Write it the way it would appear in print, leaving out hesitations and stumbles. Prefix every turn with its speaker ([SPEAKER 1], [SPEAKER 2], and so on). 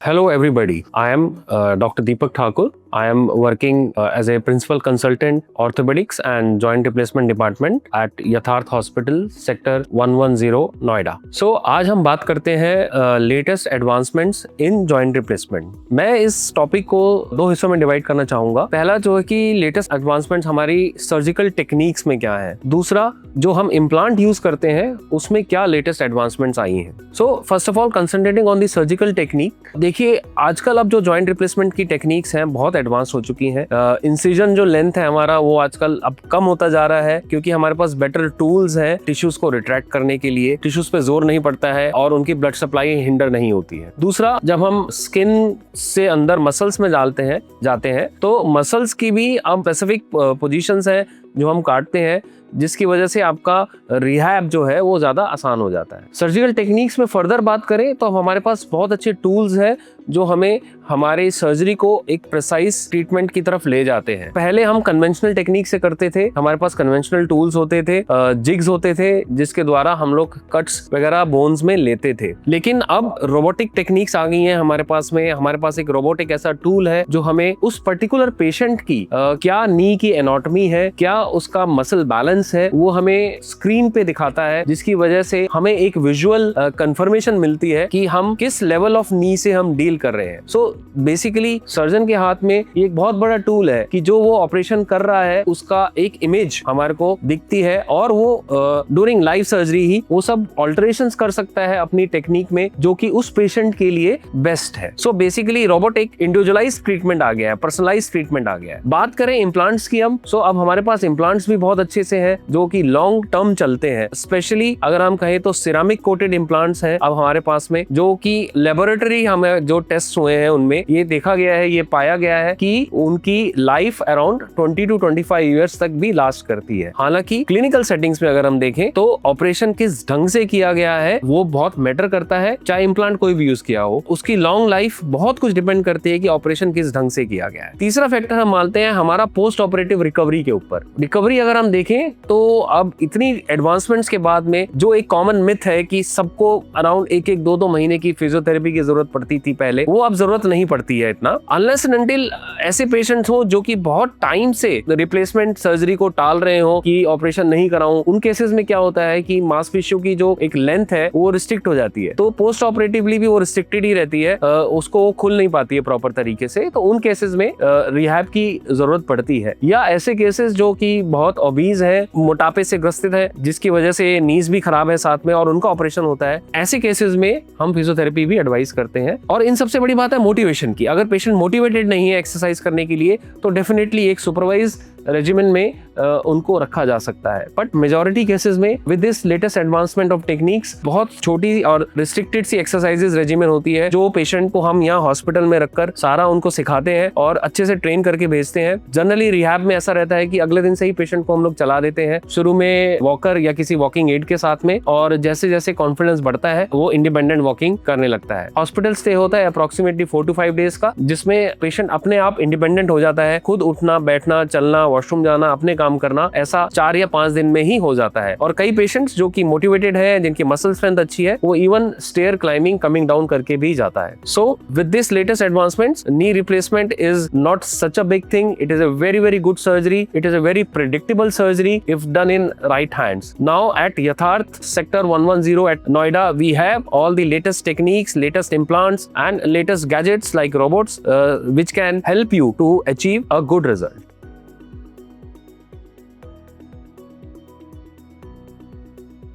[SPEAKER 1] Hello, everybody. I am Dr. Deepak Thakur. I am working as a principal consultant orthopedics and joint replacement department at यथार्थ hospital sector 110 Noida. आज हम बात करते हैं latest advancements in joint replacement. मैं इस topic को दो हिस्सों में डिवाइड करना चाहूंगा। पहला जो है कि लेटेस्ट एडवांसमेंट्स हमारी सर्जिकल टेक्निक्स में क्या है, दूसरा जो हम इम्प्लांट यूज करते हैं उसमें क्या लेटेस्ट एडवांसमेंट्स आई हैं। First of all concentrating on the surgical technique, देखिए आजकल अब जो जॉइंट रिप्लेसमेंट की टेक्निक्स हैं बहुत एडवांस हो चुकी हैं। इंसिजन जो लेंथ है हमारा वो आजकल अब कम होता जा रहा है क्योंकि हमारे पास बेटर टूल्स हैं टिश्यूज को रिट्रैक्ट करने के लिए, टिश्यूज पे जोर नहीं पड़ता है और उनकी ब्लड सप्लाई हिंडर नहीं होती है। दूसरा, जब हम स्किन से अंदर मसल्स में जाते हैं तो मसल्स की भी अब स्पेसिफिक पोजीशंस है जो हम काटते हैं, जिसकी वजह से आपका रिहैब जो है वो ज्यादा आसान हो जाता है। सर्जिकल टेक्निक्स में फर्दर बात करें तो हमारे पास बहुत अच्छे टूल्स हैं जो हमें हमारे सर्जरी को एक प्रिसाइज ट्रीटमेंट की तरफ ले जाते हैं। पहले हम कन्वेंशनल टेक्निक से करते थे, हमारे पास कन्वेंशनल टूल्स होते थे, जिग्स होते थे जिसके द्वारा हम लोग कट्स वगैरह बोन्स में लेते थे। लेकिन अब रोबोटिक टेक्निक्स आ गई हैं हमारे पास एक रोबोटिक ऐसा टूल है जो हमें उस पर्टिकुलर पेशेंट की क्या नी की एनाटॉमी है, क्या उसका मसल बैलेंस है, वो हमें स्क्रीन पे दिखाता है, जिसकी वजह से हमें एक विजुअल कंफर्मेशन मिलती है कि हम किस लेवल ऑफ नी से हम डील कर रहे हैं। बेसिकली सर्जन के हाथ में ये एक बहुत बड़ा टूल है कि जो वो ऑपरेशन कर रहा है उसका एक इमेज हमारे को दिखती है और वो ड्यूरिंग लाइव सर्जरी ही वो सब ऑल्टरेशंस कर सकता है अपनी टेक्निक में जो कि उस पेशेंट के लिए बेस्ट है। बेसिकली रोबोट एक इंडिविजुअलाइज्ड ट्रीटमेंट आ गया है, पर्सनलाइज्ड ट्रीटमेंट आ गया है। बात करें इम्प्लांट्स की हम, अब हमारे पास इम्प्लांट्स भी बहुत अच्छे से हैं जो कि लॉन्ग टर्म चलते हैं। स्पेशली अगर हम कहें तो सिरामिक कोटेड इम्प्लांट्स हैं अब हमारे पास में, जो कि लेबोरेटरी हमें जो टेस्ट हुए हैं उनमें ये देखा गया है, ये पाया गया है कि उनकी लाइफ अराउंड 20 to 25 ईयर्स तक भी लास्ट करती है। हालांकि क्लिनिकल सेटिंग्स में अगर हम देखें तो ऑपरेशन किस ढंग से किया गया है वो बहुत मैटर करता है, चाहे इम्प्लांट कोई भी यूज किया हो, उसकी लॉन्ग लाइफ बहुत कुछ डिपेंड करती है कि ऑपरेशन किस ढंग से किया गया है। तीसरा फैक्टर हम मानते हैं हमारा पोस्ट ऑपरेटिव रिकवरी के ऊपर। रिकवरी अगर हम देखें तो अब इतनी एडवांसमेंट्स के बाद में जो एक कॉमन मिथ है कि सबको अराउंड एक 2 महीने की फिजियोथेरेपी की जरूरत पड़ती थी पहले, वो अब जरूरत नहीं पड़ती है इतना, अनलेस एंड अनटिल ऐसे पेशेंट्स हो जो कि बहुत टाइम से रिप्लेसमेंट सर्जरी को टाल रहे हो कि ऑपरेशन नहीं कराऊं। उन केसेस में क्या होता है कि मांसपेशियों की जो एक लेंथ है वो रिस्ट्रिक्ट हो जाती है, तो पोस्ट ऑपरेटिवली भी वो रिस्ट्रिक्टेड ही रहती है, उसको खुल नहीं पाती है प्रॉपर तरीके से, तो उन केसेस में रिहैब की जरूरत पड़ती है। या ऐसे केसेस जो कि बहुत ओबीज है, मोटापे से ग्रसित है, जिसकी वजह से नीज भी खराब है साथ में और उनका ऑपरेशन होता है, ऐसे केसेस में हम फिजियोथेरेपी भी एडवाइस करते हैं। और इन सबसे बड़ी बात है मोटिवेशन की। अगर पेशेंट मोटिवेटेड नहीं है एक्सरसाइज करने के लिए तो डेफिनेटली एक सुपरवाइज रेजिमेंट में उनको रखा जा सकता है। बट मेजॉरिटी केसेस में with this latest advancement of techniques बहुत छोटी और रिस्ट्रिक्टेड सी एक्सरसाइजेस रेजिमेंट होती है जो पेशेंट को हम यहाँ हॉस्पिटल में रखकर सारा उनको सिखाते हैं और अच्छे से ट्रेन करके भेजते हैं। जनरली रिहैब में ऐसा रहता है कि अगले दिन से ही पेशेंट को हम लोग चला देते हैं, शुरू में वॉकर या किसी वॉकिंग एड के साथ में, और जैसे जैसे कॉन्फिडेंस बढ़ता है वो इंडिपेंडेंट वॉकिंग करने लगता है। हॉस्पिटल स्टे होता है अप्रोक्सीमेटली 4 to 5 डेज का, जिसमें पेशेंट अपने आप इंडिपेंडेंट हो जाता है, खुद उठना बैठना चलना वॉशरूम जाना अपने काम करना ऐसा 4 या 5 दिन में ही हो जाता है। और कई पेशेंट्स जो कि मोटिवेटेड है, जिनकी मसल स्ट्रेंथ अच्छी है, वो even stair climbing coming down करके भी जाता है। With this latest advancements, knee replacement is not such a big thing, it is a very good surgery, it is a very predictable surgery if done in right hands. Now at Yatharth sector 110 at Noida, we have all the latest techniques, latest implants and latest gadgets like robots which can help you to achieve a good result.